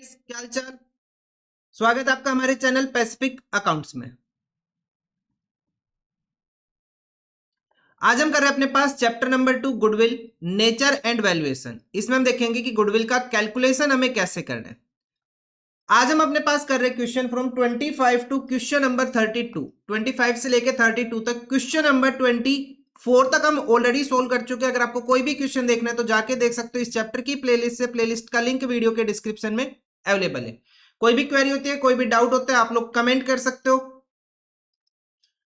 क्या हाल चाल। स्वागत है आपका हमारे चैनल पैसिफिक अकाउंट्स में। आज हम कर रहे हैं अपने पास chapter number 2 goodwill nature and valuation. इसमें हम देखेंगे कि गुडविल का कैलकुलेशन हमें कैसे करना है। आज हम अपने पास कर रहे हैं question from 25 to question number 32। 25 से लेके 32 तक, क्वेश्चन नंबर 24 तक हम ऑलरेडी सोल्व कर चुके हैं। अगर आपको कोई भी क्वेश्चन देखना है तो जाके देख सकते हो इस चैप्टर की प्लेलिस्ट से। प्लेलिस्ट का लिंक वीडियो के डिस्क्रिप्शन में अवेलेबल है। कोई भी क्वेरी होती है, कोई भी डाउट होता है, आप लोग कमेंट कर सकते हो।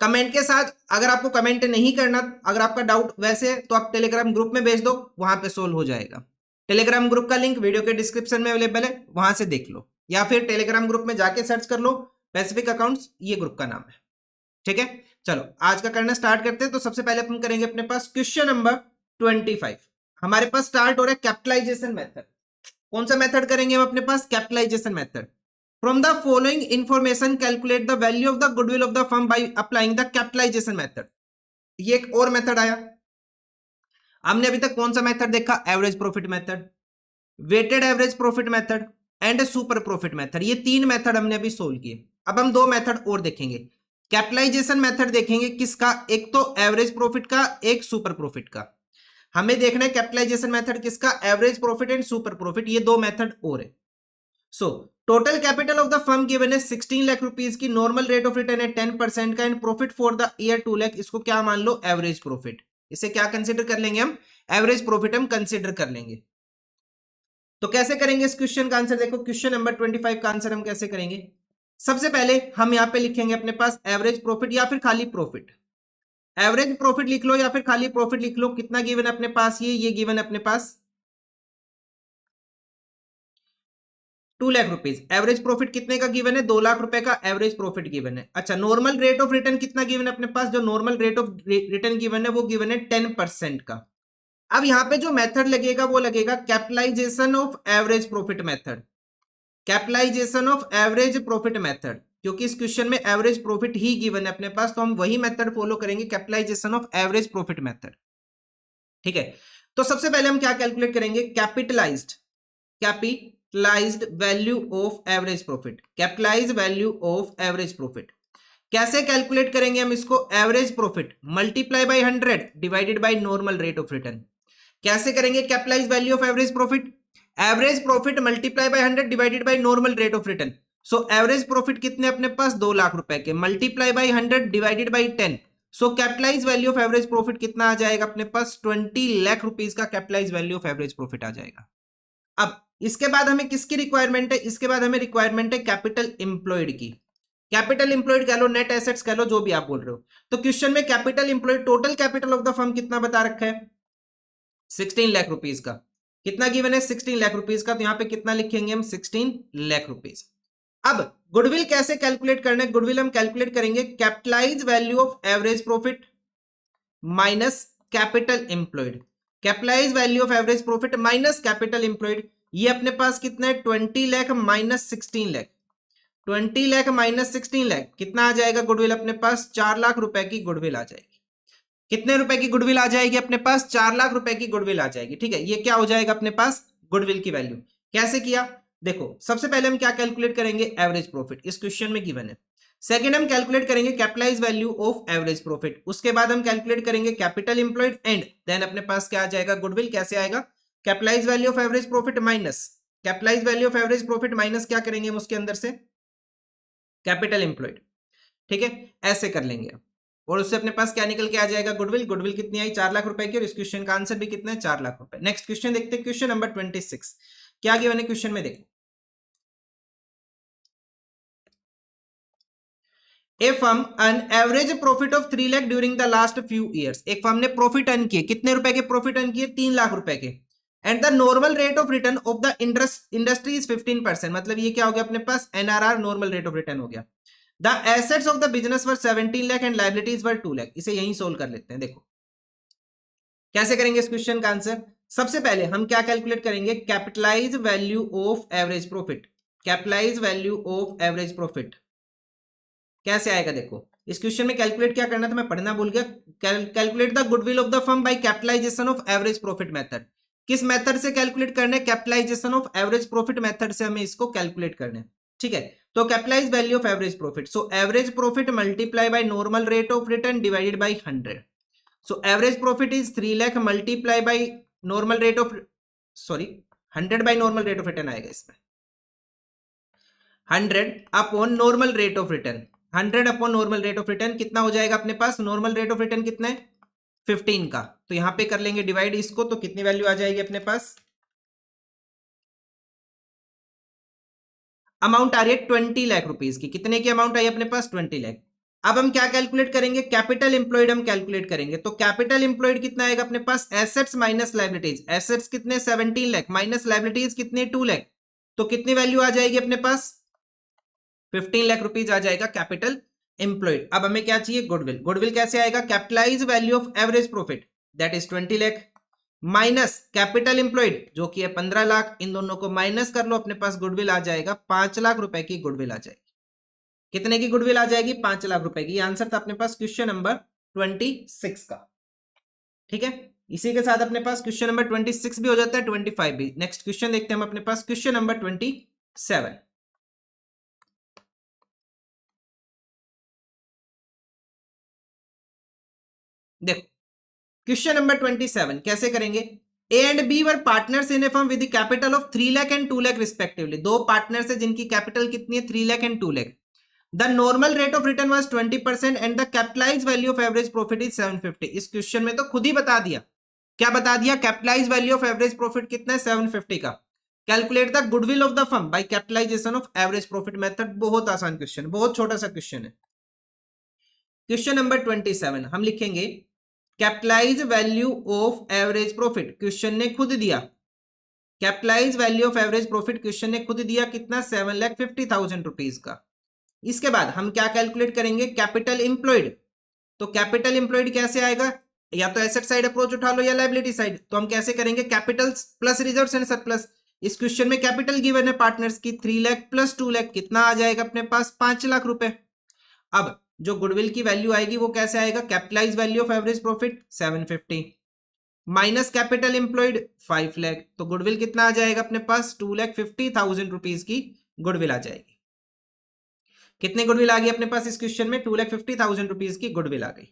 कमेंट के साथ अगर आपको कमेंट नहीं करना, अगर आपका डाउट वैसे है तो आप टेलीग्राम ग्रुप में भेज दो, वहां पे सोल्व हो जाएगा। टेलीग्राम ग्रुप का लिंक वीडियो के डिस्क्रिप्शन में अवेलेबल है, वहां से देख लो, या फिर टेलीग्राम ग्रुप में जाके सर्च कर लो पैसिफिक अकाउंट्स, ये ग्रुप का नाम है। ठीक है, चलो आज का करना स्टार्ट करते हैं। तो सबसे पहले अपन करेंगे अपने पास क्वेश्चन नंबर 25। हमारे पास स्टार्ट हो रहा है कैपिटलाइजेशन मेथड। कौन सा मेथड करेंगे हम अपने पास? Capitalisation method. From the following information calculate the value of the goodwill of the firm by applying the capitalization method। ये एक और मेथड आया। हमने अभी तक कौन सा मेथड देखा? Average profit method, weighted average profit method and super profit method. ये तीन मेथड हमने अभी सोल्व किए। अब हम दो मेथड और देखेंगे। कैपिटलाइजेशन मेथड देखेंगे किसका? एक तो एवरेज प्रॉफिट का, एक सुपर प्रॉफिट का। हमें देखना है कैपिटलाइजेशन मेथड किसका? Average profit and super profit. ये दो मेथड और है। So total capital of the firm given है 16 लाख रुपीस की, नॉर्मल रेट ऑफ रिटर्न है 10% का, and profit for the year 2 lakh. इसको क्या मान लो? Average profit. इसे क्या कंसीडर कर लेंगे हम? एवरेज प्रॉफिट हम कंसीडर कर लेंगे। तो कैसे करेंगे इस क्वेश्चन का आंसर? देखो क्वेश्चन नंबर 25 का आंसर हम कैसे करेंगे। सबसे पहले हम यहां पे लिखेंगे अपने पास एवरेज प्रॉफिट या फिर खाली प्रॉफिट। एवरेज प्रॉफिट लिख लो या फिर खाली प्रॉफिट लिख लो। कितना गिवन है अपने पास? ये गिवन है अपने पास 2 लाख रुपीज। एवरेज प्रॉफिट कितने का गिवन है? 2 लाख रुपए का एवरेज प्रॉफिट गिवन है। अच्छा, नॉर्मल रेट ऑफ रिटर्न कितना गिवन है अपने पास? जो normal rate of return given है वो गिवन है 10% का। अब यहां पे जो मेथड लगेगा वो लगेगा capitalisation of average profit method. Capitalisation of average profit method, क्योंकि इस क्वेश्चन में एवरेज प्रॉफिट ही गिवन है अपने पास, तो हम वही मेथड फॉलो करेंगे, capitalisation of average profit method. ठीक है, तो सबसे पहले हम क्या कैलकुलेट करेंगे? Capitalised value of average profit. Capitalise value of average profit कैसे कैलकुलेट करेंगे हम इसको? Average profit multiply by 100 divided by normal rate of return. कैसे करेंगे capitalise value of average profit? Average profit multiply by 100 divided by normal rate of return. So average profit कितने अपने पास? 2 लाख रुपए के, multiply by 100 divided by 10। So capitalise value of average profit कितना आ जाएगा अपने पास? 20 लाख रुपीस का capitalise value of average profit आ जाएगा। अब इसके बाद हमें किसकी रिक्वायरमेंट है? इसके बाद हमें रिक्वायरमेंट है कैपिटल इंप्लॉयड की। कैपिटल इंप्लॉयड कह लो, नेट एसेट्स कह लो, जो भी आप बोल रहे हो। तो क्वेश्चन में capital employed, total capital of the firm कितना बता रखा है? 16 लाख रुपीस का। कितना गिवन है? 16 लाख रुपीस का। तो यहां पे कितना लिखेंगे हम? 16 लाख रुपीस। अब गुडविल कैसे कैलकुलेट करना है? गुडविल हम कैलकुलेट करेंगे capitalise value of average profit minus capital employed. Capitalise value of average profit minus capital employed. ये अपने पास कितना है? 20 लाख माइनस 16 लाख। 20 लाख माइनस 16 लाख कितना आ जाएगा गुडविल अपने पास? 4 लाख रुपए की गुडविल आ जाएगी। कितने रुपए की गुडविल आ जाएगी अपने पास? 4 लाख रुपए की गुडविल आ जाएगी। ठीक है, ये क्या हो जाएगा अपने पास? गुडविल की वैल्यू। कैसे किया? देखो सबसे पहले हम क्या कैलकुलेट करेंगे? एवरेज प्रॉफिट, इस क्वेश्चन में गिवन है। सेकंड हम कैलकुलेट करेंगे capitalise value of average profit. उसके बाद हम कैलकुलेट करेंगे कैपिटल इंप्लॉयड एंड देन अपने पास क्या आ जाएगा? गुडविल। कैसे आएगा? Capitalise value of average profit minus capitalise value of average profit minus क्या करेंगे हम उसके अंदर से? Capital employed. ठीक है, ऐसे कर लेंगे और उससे अपने पास क्या निकल के आ जाएगा? गुडविल। गुडविल कितनी आई? 4 लाख रुपए की, और इस क्वेश्चन का आंसर भी कितना है? 4 लाख रुपए। नेक्स्ट क्वेश्चन देखते हैं, क्वेश्चन नंबर 26। क्या गिवन है क्वेश्चन में? देखो, a firm earn average profit of 3 lakh during the last few years. एक फर्म ने प्रॉफिट अर्न किए, कितने रुपए के प्रॉफिट अर्न किए? 3 लाख रुपए के। And the normal rate of return of the industry is 15%। मतलब ये क्या हो गया अपने पास? NRR, normal rate of return हो गया। The assets of the business were 17 lakh and liabilities were 2 lakh. इसे यहीं सोल्व कर लेते हैं। देखो कैसे करेंगे इस क्वेश्चन का आंसर। सबसे पहले हम क्या कैलकुलेट करेंगे? Capitalise value of average profit. Capitalise value of average profit कैसे आएगा? देखो इस क्वेश्चन में कैलकुलेट क्या करना था, मैं पढ़ना भूल गया। Calculate the goodwill of the firm by capitalisation of average profit method. किस मेथड से कैलकुलेट करना है? Capitalisation of average profit method से हमें इसको कैलकुलेट करना है, ठीक है। तो capitalise value of average profit, so average profit multiply by normal rate of return divided by 100. So average profit is 3 lakh multiply by normal rate of, sorry 100 by normal rate of return आएगा इसमें, 100 upon normal rate of return, 100 upon normal rate of return कितना हो जाएगा अपने पास? Normal rate of return कितना है? 15 का, तो यहां पे कर लेंगे डिवाइड इसको, तो कितनी वैल्यू आ जाएगी अपने पास? अमाउंट आ रही है 20 लाख रुपीस की। कितने की अमाउंट आई अपने पास? 20 लाख। अब हम क्या कैलकुलेट करेंगे? कैपिटल इंप्लॉयड हम कैलकुलेट करेंगे। तो कैपिटल इंप्लॉयड कितना आएगा अपने पास? Assets minus liabilities. एसेट्स कितने? 17 लाख माइनस लायबिलिटीज कितने? 2 लाख। तो कितनी वैल्यू आ जाएगी अपने पास? 15 लाख रुपीज आ जाएगा कैपिटल इंप्लॉयड। अब हमें क्या चाहिए? गुडविल। गुडविल कैसे आएगा? Capitalise value of average profit that is 20 lakh minus capital employed जो कि है 15 लाख, इन दोनों को माइनस कर लो, अपने पास गुडविल आ जाएगा 5 लाख रुपए की गुडविल आ जाएगी। कितने की गुडविल आ जाएगी? 5 लाख रुपए की। आंसर था अपने पास क्वेश्चन नंबर 26 का, ठीक है। इसी के साथ अपने पास क्वेश्चन नंबर 26 भी हो जाता है, 25 भी। नेक्स्ट क्वेश्चन देखते हैं हम अपने पास क्वेश्चन नंबर 27। देखो क्वेश्चन नंबर 27 कैसे करेंगे? A and B were partners in a firm with capital of 3 lakh and 2 lakh respectively. दो पार्टनर्स है जिनकी कैपिटल कितनी है? 3 lakh and 2 lakh. The normal rate of return was 20% and the capitalise value of average profit is 750। इस question में तो खुद ही बता दिया। क्या बता दिया? Capitalise value of average profit कितना है? 750 का। Calculate the goodwill of the firm by capitalisation of average profit method. बहुत आसान क्वेश्चन, बहुत छोटा सा क्वेश्चन है। क्वेश्चन नंबर 27 हम लिखेंगे capitalise value of average profit. Question ने खुद दिया capitalise value of average profit, question ने खुद दिया कितना? 7,50,000 रुपीज का। इसके बाद हम क्या कैलकुलेट करेंगे? Capital employed. तो कैपिटल इंप्लॉयड कैसे आएगा? या तो एसेट साइड अप्रोच उठा लो या लायबिलिटी साइड। तो हम कैसे करेंगे? Capital plus reserves and surplus. इस क्वेश्चन में कैपिटल गिवन है पार्टनर्स की 3 लाख प्लस 2 लाख, कितना आ जाएगा अपने पास? 5 लाख रुपए। अब जो गुडविल की वैल्यू आएगी वो कैसे आएगा? Capitalise value of average profit 750 minus capital employed 5 lakh, तो गुडविल कितना आ जाएगा अपने पास? 2,50,000 रुपीज की गुडविल आ जाएगी। कितने गुडविल आ गई अपने पास इस क्वेश्चन में? 2,50,000 रुपीज की गुडविल आ गई।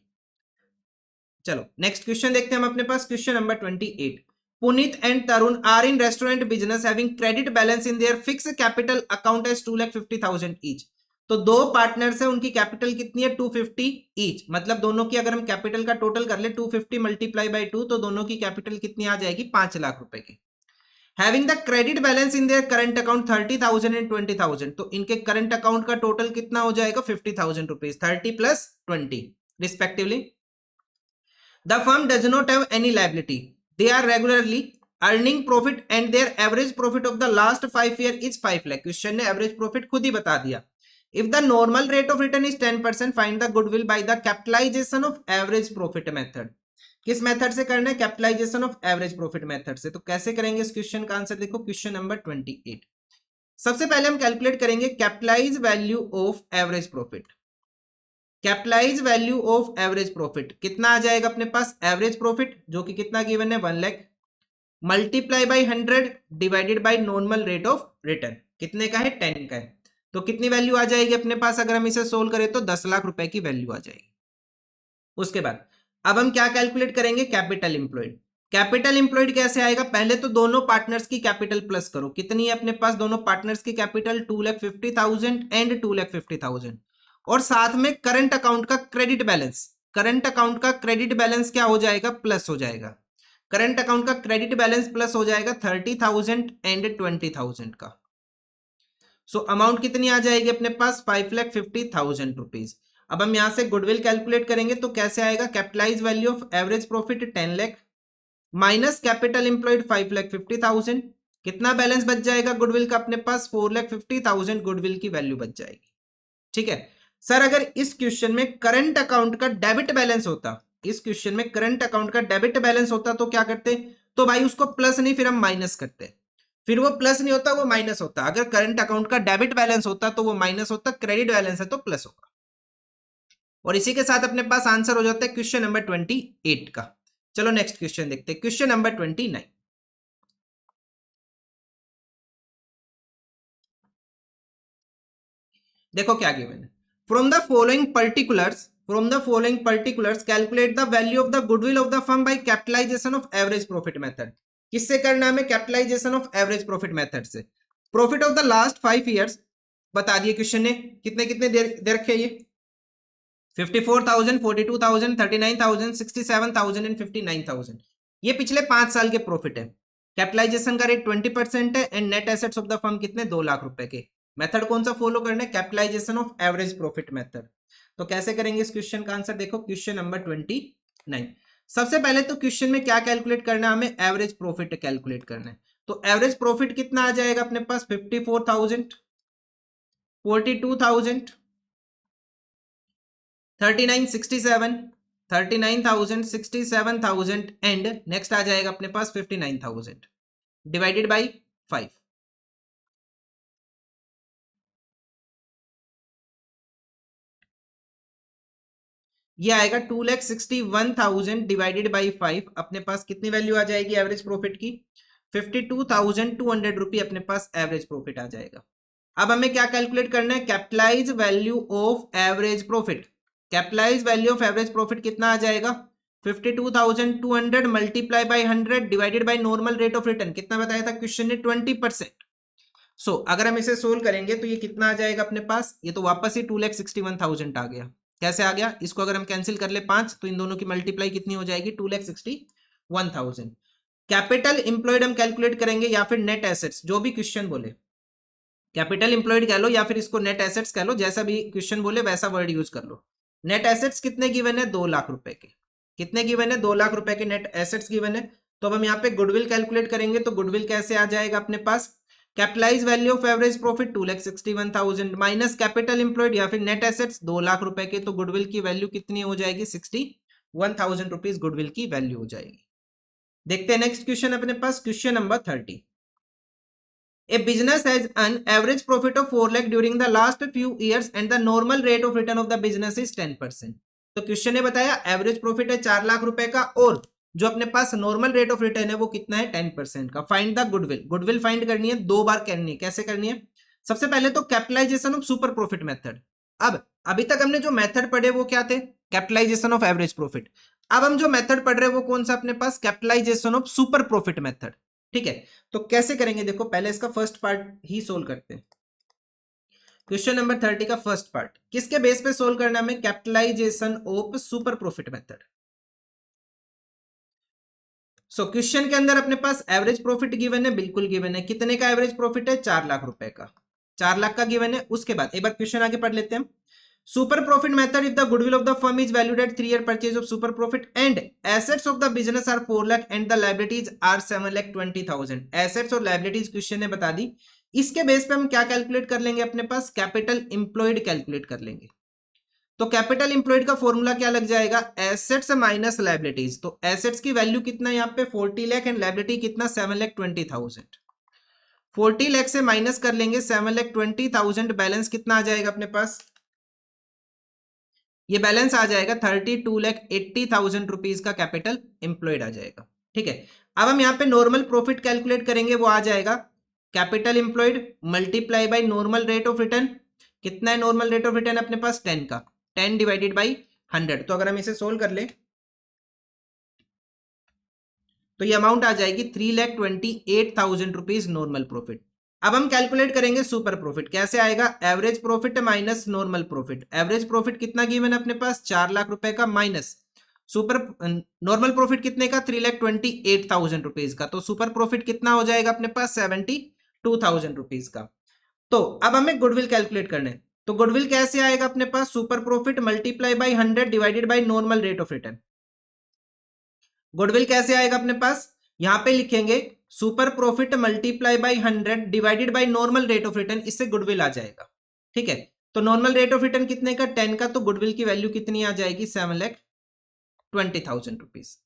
चलो नेक्स्ट क्वेश्चन देखते हैं हम अपने पास question number 28। Puneet and Tarun are in restaurant business having credit balance in their fix capital account as 2,50,000 each. तो दो पार्टनर्स है, उनकी कैपिटल कितनी है? 250 ईच। मतलब दोनों की अगर हम कैपिटल का टोटल कर ले 250 मल्टीप्लाई बाय 2, तो दोनों की कैपिटल कितनी आ जाएगी? 5 लाख रुपए की। Having the credit balance in their current account 30,000 and 20,000, तो इनके करंट अकाउंट का टोटल कितना हो जाएगा? 50,000 rupees, 30 plus 20 respectively. The firm does not have any liability. They are regularly earning profit and their average profit of the last 5 years is 5 lakh. Question ने average profit खुद ही बता दिया। If the normal rate of return is 10%, find the goodwill by the capitalization of average profit method. किस method से करना है? Capitalisation of average profit method से। तो कैसे करेंगे इस क्वेश्चन का आंसर? देखो क्वेश्चन नंबर 28। सबसे पहले हम कैलकुलेट करेंगे capitalise value of average profit. Capitalise value of average profit कितना आ जाएगा अपने पास? एवरेज प्रॉफिट जो कि कितना गिवन है? 1 lakh multiply by 100 divided by normal rate of return. कितने का है? 10 का है। तो कितनी वैल्यू आ जाएगी अपने पास? अगर हम इसे सोल्व करें तो 10 लाख रुपए की वैल्यू आ जाएगी। उसके बाद अब हम क्या कैलकुलेट करेंगे? Capital employed. कैपिटल इंप्लॉयड कैसे आएगा? पहले तो दोनों पार्टनर्स की कैपिटल प्लस करो। कितनी है अपने पास दोनों पार्टनर्स की कैपिटल? 2,50,000 एंड 2,50,000, और साथ में करंट अकाउंट का क्रेडिट बैलेंस। करंट अकाउंट का क्रेडिट बैलेंस क्या हो जाएगा? प्लस हो जाएगा। करंट अकाउंट का क्रेडिट बैलेंस प्लस हो जाएगा 30,000 एंड 20,000 का। सो अमाउंट कितनी आ जाएगी अपने पास? 5,50,000 रुपीज। अब हम यहां से गुडविल कैलकुलेट करेंगे तो कैसे आएगा? Capitalise value of average profit 10 lakh minus capital employed 5,50,000। कितना बैलेंस बच जाएगा गुडविल का अपने पास? 4,50,000 गुडविल की वैल्यू बच जाएगी। ठीक है सर, अगर इस क्वेश्चन में करंट अकाउंट का डेबिट बैलेंस होता, इस क्वेश्चन में करंट अकाउंट का डेबिट बैलेंस होता तो क्या करते? तो भाई उसको प्लस नहीं, फिर हम माइनस करते। फिर वो प्लस नहीं होता, वो माइनस होता। अगर करंट अकाउंट का डेबिट बैलेंस होता तो वो माइनस होता, क्रेडिट बैलेंस है तो प्लस होगा। और इसी के साथ अपने पास आंसर हो जाता है क्वेश्चन नंबर 28 का। चलो नेक्स्ट क्वेश्चन देखते हैं, क्वेश्चन नंबर 29। देखो क्या गिवन है, from the following particulars calculate the value of the goodwill of the firm by capitalisation of average profit method. किससे करना है हमें? Capitalisation of average profit method से। Profit of the last 5 years बता दिए क्वेश्चन ने, कितने कितने दे रखे ये 54,000, 42,000, 39,000, 67,000 एंड 59,000। ये पिछले 5 साल के प्रॉफिट है। कैपिटलाइजेशन का रेट 20% है and net assets of the firm कितने 2 लाख रुपए के। मेथड कौन सा फॉलो करना है? Capitalisation of average profit method. तो कैसे करेंगे इस क्वेश्चन का आंसर? देखो क्वेश्चन नंबर 29। सबसे पहले तो क्वेश्चन में क्या कैलकुलेट करना है हमें? एवरेज प्रॉफिट कैलकुलेट करना है। तो एवरेज प्रॉफिट कितना आ जाएगा अपने पास? 54,000, 42,000, 39,67, 39,000, 67,000 एंड नेक्स्ट आ जाएगा अपने पास 59,000 डिवाइडेड बाई 5। ये आएगा 2,61,000 डिवाइडेड बाई 5। अपने पास कितनी वैल्यू आ जाएगी एवरेज प्रॉफिट की? 52,200 रुपये अपने पास एवरेज प्रॉफिट आ जाएगा। अब हमें क्या कैलकुलेट करना है? Capitalise value of average profit. Capitalise value of average profit कितना आ जाएगा? 52,200 multiply by 100 divided by normal rate of return. कितना बताया था क्वेश्चन ने? 20%। सो अगर हम इसे सोल्व करेंगे तो ये कितना आ जाएगा अपने पास? ये तो वापस ही 2,61,000 आ गया। कैसे आ गया? इसको अगर हम कैंसिल कर ले 5 तो इन दोनों की मल्टीप्लाई कितनी हो जाएगी? 2,61,000। कैपिटल इंप्लॉयड हम कैलकुलेट करेंगे या फिर नेट एसेट्स, जो भी क्वेश्चन बोले। कैपिटल इंप्लॉयड कह लो या फिर इसको नेट एसेट्स कह लो, जैसा भी क्वेश्चन बोले वैसा वर्ड यूज कर लो। नेट एसेट्स कितने गिवन है? 2 लाख रुपए के। कितने गिवन है? 2 लाख रुपए के नेट एसेट्स गिवन है। तो अब हम यहाँ पे गुडविल कैलकुलेट करेंगे तो गुडविल कैसे आ जाएगा अपने पास? Capitalise value of average profit 2,61,000 minus capital employed या फिर नेट एसेट्स 2 लाख रुपए के। तो गुडविल की वैल्यू कितनी हो जाएगी? 61,000 रुपीज गुडविल की वैल्यू हो जाएगी। देखते हैं नेक्स्ट क्वेश्चन अपने पास, question number 30। A business has an average profit of 4 lakh during the last few years and the normal rate of return of the business is 10%। तो क्वेश्चन ने बताया एवरेज प्रॉफिट है 4 लाख रुपए का और जो अपने पास नॉर्मल रेट ऑफ रिटर्न है वो कितना है? 10% का। Find the goodwill. Goodwill find करनी है, 2 बार करनी है। कैसे करनी है? सबसे पहले तो capitalisation of super profit method. अब अभी तक हमने जो मेथड पढ़े वो क्या थे? Capitalisation of average profit. अब हम जो मेथड पढ़ रहे हैं वो कौन सा अपने पास? Capitalisation of super profit method. ठीक है, तो कैसे करेंगे? देखो पहले इसका फर्स्ट पार्ट ही सोल्व करते हैं। क्वेश्चन नंबर 30 का फर्स्ट पार्ट किसके बेस पे सोल्व करना है हमें? Capitalisation of super profit method. So question के अंदर अपने पास एवरेज प्रॉफिट गिवन है, बिल्कुल गिवन है। कितने का एवरेज प्रॉफिट है? 4 लाख रुपए का। 4 लाख का गिवन है। उसके बाद एक बार क्वेश्चन आगे पढ़ लेते हैं। Super profit method if the goodwill of the firm is valued at 3-year purchase of super profit and assets of the business are 4 lakh and the liabilities are 7,20,000। assets और liabilities question ने बता दी। इसके base पे हम क्या calculate कर लेंगे? अपने पास कैपिटल इंप्लॉयड कैलकुलेट कर लेंगे। तो कैपिटल इंप्लॉयड का फॉर्मूला क्या लग जाएगा? Assets minus liabilities. तो एसेट्स की वैल्यू कितना है यहाँ पे? 40 लाख एंड लाइबिलिटी कितना? 7,20,000। 40 लाख से माइनस कर लेंगे 7,20,000, बैलेंस कितना आ जाएगा अपने पास? ये बैलेंस आ जाएगा 32,80,000 रुपीज का कैपिटल एम्प्लॉयड आ जाएगा। ठीक है, अब हम यहाँ पे नॉर्मल प्रॉफिट कैलकुलेट करेंगे, वो आ जाएगा capital employed multiply by normal rate of return. कितना है नॉर्मल रेट ऑफ रिटर्न अपने पास? 10 का। 10 डिवाइडेड बाई 100। तो अगर हम इसे सोल्व कर ले तो ये अमाउंट आ जाएगी 3,28,000 रुपीज नॉर्मल प्रॉफिट। अब हम कैलकुलेट करेंगे सुपर प्रॉफिट। कैसे आएगा? Average profit minus normal profit. Average profit कितना गिवन है अपने पास? 4 लाख रुपए का माइनस सुपर नॉर्मल प्रॉफिट कितने का? 3,28,000 रुपीज का। तो सुपर प्रॉफिट कितना हो जाएगा अपने पास? 72,000 रुपीज का। तो अब हमें गुडविल कैलकुलेट करना है। तो गुडविल कैसे आएगा अपने पास? Super profit multiply by 100 divided by normal rate of return. Goodwill कैसे आएगा अपने पास? यहां पे लिखेंगे super profit multiply by 100 divided by normal rate of return, इससे गुडविल आ जाएगा। ठीक है, तो नॉर्मल रेट ऑफ रिटर्न कितने का? 10 का। तो गुडविल की वैल्यू कितनी आ जाएगी? 7,20,000 रुपीज।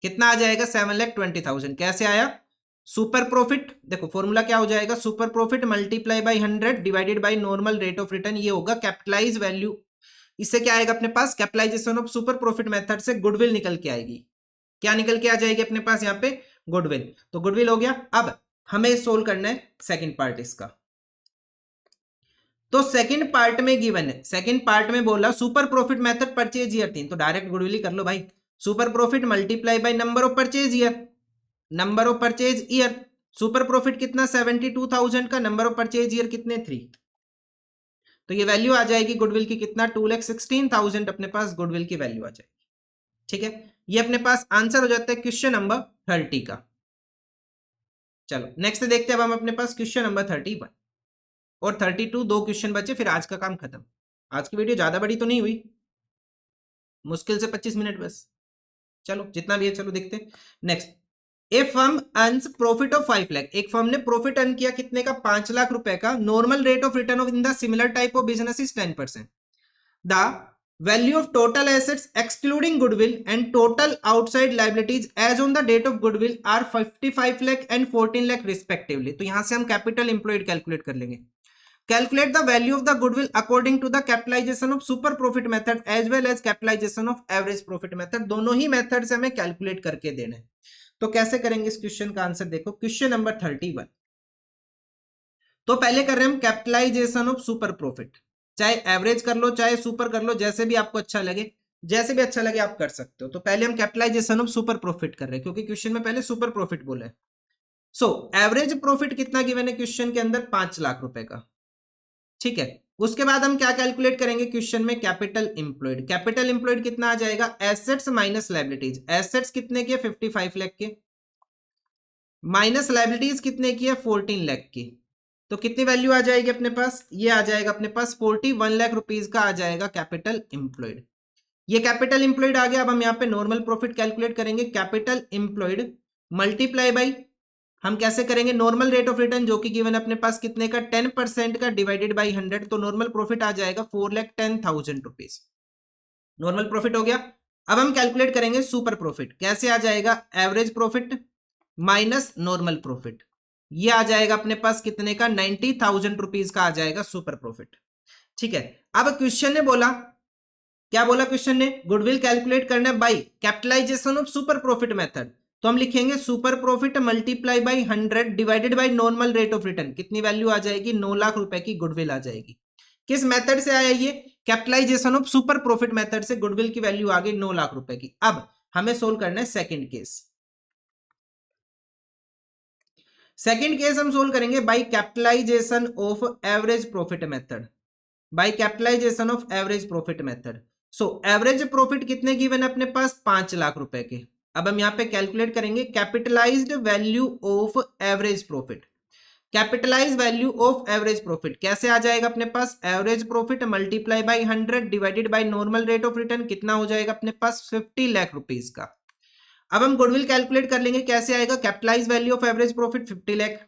कितना आ जाएगा? 7,20,000। कैसे आया? सुपर प्रॉफिट, देखो फॉर्मूला क्या हो जाएगा? Super profit multiply by 100 divided by normal rate of return, ये होगा कैपिटलाइज वैल्यू। इससे क्या आएगा अपने पास? Capitalisation of super profit method से गुडविल निकल के आएगी। क्या निकल के आ जाएगी अपने पास यहाँ पे? गुडविल। तो गुडविल हो गया। अब हमें सोल्व करना है सेकंड पार्ट इसका। तो सेकंड पार्ट में गिवन है, सेकंड पार्ट में बोला super profit method purchase year 3, तो डायरेक्ट गुडविल ही कर लो भाई, super profit multiply by number of purchase year, number of purchase year, super profit कितना 72,000 का, नंबर ऑफ परचेज ईयर कितने 3, तो ये वैल्यू आ जाएगी गुडविल की कितना 2,16,000 अपने पास गुडविल की वैल्यू आ जाएगी। ठीक है, ये अपने पास आंसर हो जाता है क्वेश्चन नंबर 30 का। चलो नेक्स्ट देखते हैं अब हम अपने पास क्वेश्चन नंबर 31 और 32, 2 क्वेश्चन बचे फिर आज का काम खत्म। आज की वीडियो ज्यादा बड़ी तो नहीं हुई, मुश्किल से 25 मिनट बस, चलो जितना भी है चलो देखते हैं। Next, A firm earns profit of 5 lakh, एक फर्म ने प्रॉफिट अर्न किया कितने का 5 लाख रुपए का, normal rate of return of in the similar type of business is 10%, the value of total assets excluding goodwill and total outside liabilities as on the date of goodwill are 55 lakh and 14 lakh respectively. तो यहां से हम capital employed calculate कर लेंगे। Calculate the value of the goodwill according to the capitalization of super profit method as well as capitalization of average profit method। दोनों ही method से हमें calculate करके देना है। तो कैसे करेंगे इस क्वेश्चन का आंसर देखो, क्वेश्चन नंबर 31। तो पहले कर रहे हैं हम कैपिटलाइजेशन ऑफ सुपर प्रॉफिट, चाहे एवरेज कर लो चाहे सुपर कर लो, जैसे भी आपको अच्छा लगे, जैसे भी अच्छा लगे आप कर सकते हो। तो पहले हम कैपिटलाइजेशन ऑफ सुपर प्रॉफिट कर रहे हैं क्योंकि क्वेश्चन में पहले सुपर प्रॉफिट बोला है। सो एवरेज प्रॉफिट कितना गिवन है क्वेश्चन के अंदर 5 लाख रुपए का। ठीक है, उसके बाद हम क्या कैलकुलेट करेंगे क्वेश्चन में, कैपिटल एम्प्लॉयड। कैपिटल एम्प्लॉयड कितना आ जाएगा, एसेट्स माइनस लायबिलिटीज। एसेट्स कितने की है 55 लाख के, माइनस लायबिलिटीज कितने की है 14 लाख की। तो कितनी वैल्यू आ जाएगी अपने पास, ये आ जाएगा अपने पास 41 लाख रुपीज का आ जाएगा कैपिटल एम्प्लॉयड। ये कैपिटल एम्प्लॉयड आ गया। अब हम यहाँ पे नॉर्मल प्रॉफिट कैलकुलेट करेंगे, कैपिटल एम्प्लॉयड मल्टीप्लाई बाई, हम कैसे करेंगे, नॉर्मल रेट ऑफ रिटर्न जो कि गिवन अपने पास कितने का 10% का डिवाइडेड बाई 100, तो नॉर्मल प्रॉफिट आ जाएगा 4,10,000 रुपीज, नॉर्मल प्रॉफिट हो गया। अब हम कैलकुलेट करेंगे सुपर प्रॉफिट, कैसे आ जाएगा, average profit minus normal profit, ये आ जाएगा अपने पास कितने का 90,000 रुपीज का आ जाएगा सुपर प्रॉफिट। ठीक है, अब क्वेश्चन ने बोला, क्या बोला क्वेश्चन ने, गुडविल कैलकुलेट करना है by capitalisation of super profit method. तो हम लिखेंगे super profit multiply by 100 divided by normal rate of return, कितनी वैल्यू आ जाएगी 9 लाख रुपए की गुडविल आ जाएगी। किस मेथड से आया ये, capitalisation of super profit method से गुडविल की वैल्यू आ गई 9 लाख रुपए की। अब हमें सोल्व करना है सेकंड केस। सेकंड केस हम सोल्व करेंगे by capitalisation of average profit method, by capitalisation of average profit method. So average profit कितने गिवन है अपने पास 5 लाख रुपए के। अब हम यहां पे कैलकुलेट करेंगे capitalised value of average profit, capitalise value of average profit कैसे आ जाएगा अपने पास, average profit multiply by 100 divided by normal rate of return, कितना हो जाएगा अपने पास 50 लाख रुपीज का। अब हम गुडविल कैलकुलेट कर लेंगे, कैसे आएगा, capitalise value of average profit 50 lakh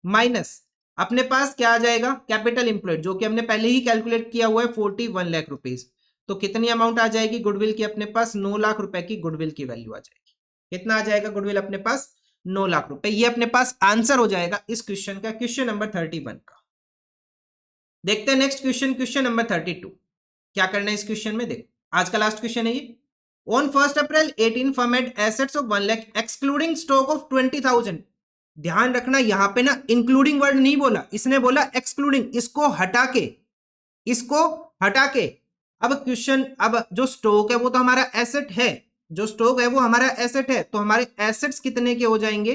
minus अपने पास क्या आ जाएगा, कैपिटल एम्प्लॉयड जो कि हमने पहले ही कैलकुलेट किया हुआ है 41 लाख रुपीज। तो कितनी अमाउंट आ जाएगी गुडविल की अपने पास, 9 लाख रुपए की गुडविल की वैल्यू आ जाएगी। कितना आ जाएगा गुडविल अपने पास, 9 लाख रुपए। ये अपने पास आंसर हो जाएगा इस क्वेश्चन का, क्वेश्चन नंबर 31 का। देखते हैं नेक्स्ट क्वेश्चन, क्वेश्चन नंबर 32। क्या करना है इस क्वेश्चन में, देखो आज का लास्ट क्वेश्चन है ये। On 1 April 18 firm had assets of 1 lakh excluding stock of 20,000। ध्यान रखना यहां पे ना इंक्लूडिंग वर्ड नहीं बोला, इसने बोला एक्सक्लूडिंग, इसको हटा के, इसको हटा के। अब क्वेश्चन, अब जो स्टॉक है वो तो हमारा एसेट है, जो स्टॉक है वो हमारा एसेट है, तो हमारे एसेट्स कितने के हो जाएंगे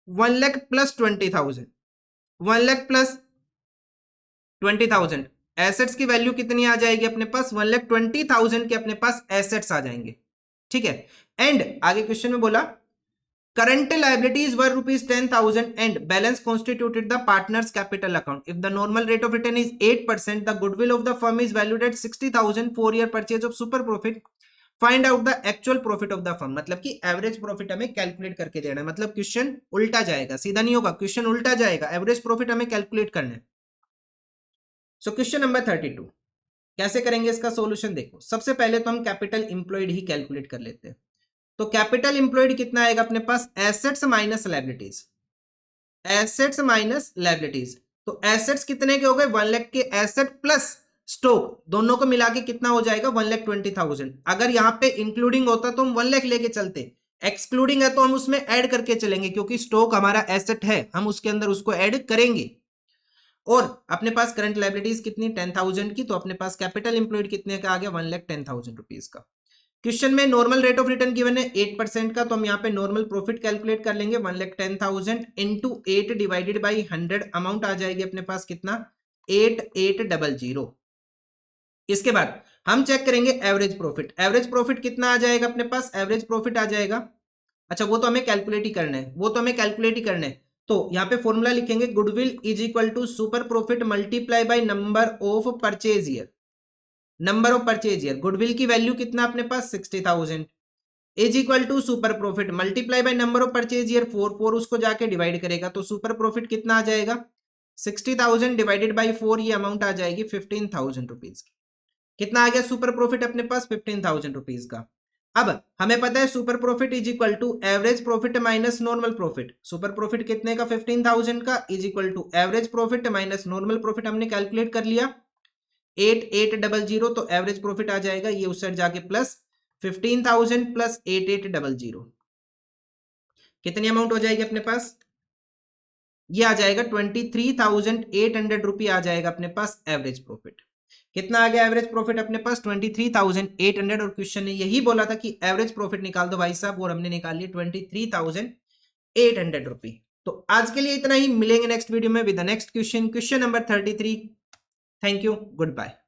1 lakh plus 20,000, 1 lakh plus 20,000, assets की वैल्यू कितनी आ जाएगी अपने पास 1,20,000 के अपने पास एसेट्स आ जाएंगे। ठीक है, एंड आगे क्वेश्चन में बोला current liabilities were rupees 10,000 and balance constituted the partner's capital account. If the normal rate of return is 8%, the goodwill of the firm is valued at 60,000 for year purchase of super profit. Find out the actual profit of the firm. मतलब कि average profit हमें calculate करके देना है, मतलब question उल्टा जाएगा, सीधा नहीं होगा, क्वेश्चन उल्टा जाएगा, एवरेज प्रॉफिट हमें कैलकुलेट करना है। सो क्वेश्चन नंबर 32 कैसे करेंगे इसका सॉल्यूशन, देखो सबसे पहले तो हम कैपिटल एम्प्लॉयड ही कैलकुलेट कर लेते हैं। तो कैपिटल एम्प्लॉयड कितना आएगा अपने पास, assets minus liabilities, assets minus liabilities. तो एसेट्स कितने के हो गए 1 लाख के, एसेट प्लस स्टॉक दोनों को मिला के कितना हो जाएगा 1,20,000। अगर यहाँ पे इंक्लूडिंग होता तो हम 1 लाख लेके चलते, एक्सक्लूडिंग है तो हम उसमें ऐड करके चलेंगे क्योंकि स्टॉक हमारा एसेट है, हम उसके अंदर उसको ऐड करेंगे। और अपने पास करंट लायबिलिटीज कितनी 10,000 की, तो अपने पास कैपिटल एम्प्लॉयड कितने का आ गया 1,10,000 रुपीज का। क्वेश्चन में normal rate of return given है 8% का, तो हम यहाँ पे नॉर्मल प्रॉफिट कैलकुलेट कर लेंगे 1,10,000 इंटू 8 डिवाइडेड बाई 100, अमाउंट आ जाएगी अपने पास कितना 8800। इसके बाद हम चेक करेंगे एवरेज प्रॉफिट। एवरेज प्रॉफिट कितना आ जाएगा अपने पास, एवरेज प्रॉफिट आ जाएगा, अच्छा वो तो हमें कैलकुलेट ही करना है, तो यहाँ पे फॉर्मूला लिखेंगे goodwill is equal to super profit multiply by number of purchase year. Number of purchase year, goodwill की वैल्यू कितना अपने पास 60,000 is equal to super profit multiply by number of purchase year 4 उसको जाके डिवाइड करेगा, तो super profit कितना आ जाएगा 60,000 डिवाइडेड बाई 4, ये अमाउंट आ जाएगी 15,000 रुपीज की। कितना आ गया सुपर प्रॉफिट अपने पास 15,000 रुपीज का। अब हमें पता है super profit is equal to average profit minus normal profit. Super profit कितने का 15,000 का is equal to average profit minus normal profit, हमने कैलकुलेट कर लिया 8800, तो एवरेज प्रॉफिट आ जाएगा ये उस साइड जाके प्लस 15,000 प्लस 8800, कितनी अमाउंट हो जाएगी अपने पास, ये आ जाएगा 23,800 रुपये आ जाएगा अपने पास एवरेज प्रॉफिट। कितना आ गया एवरेज प्रॉफिट अपने पास 23,800, और क्वेश्चन ने यही बोला था कि एवरेज प्रॉफिट निकाल दो भाई साहब, और हमने निकाल लिया 23,800 रुपये। तो आज के लिए इतना ही, मिलेंगे नेक्स्ट वीडियो में with the next question, question number 33। Thank you, good bye.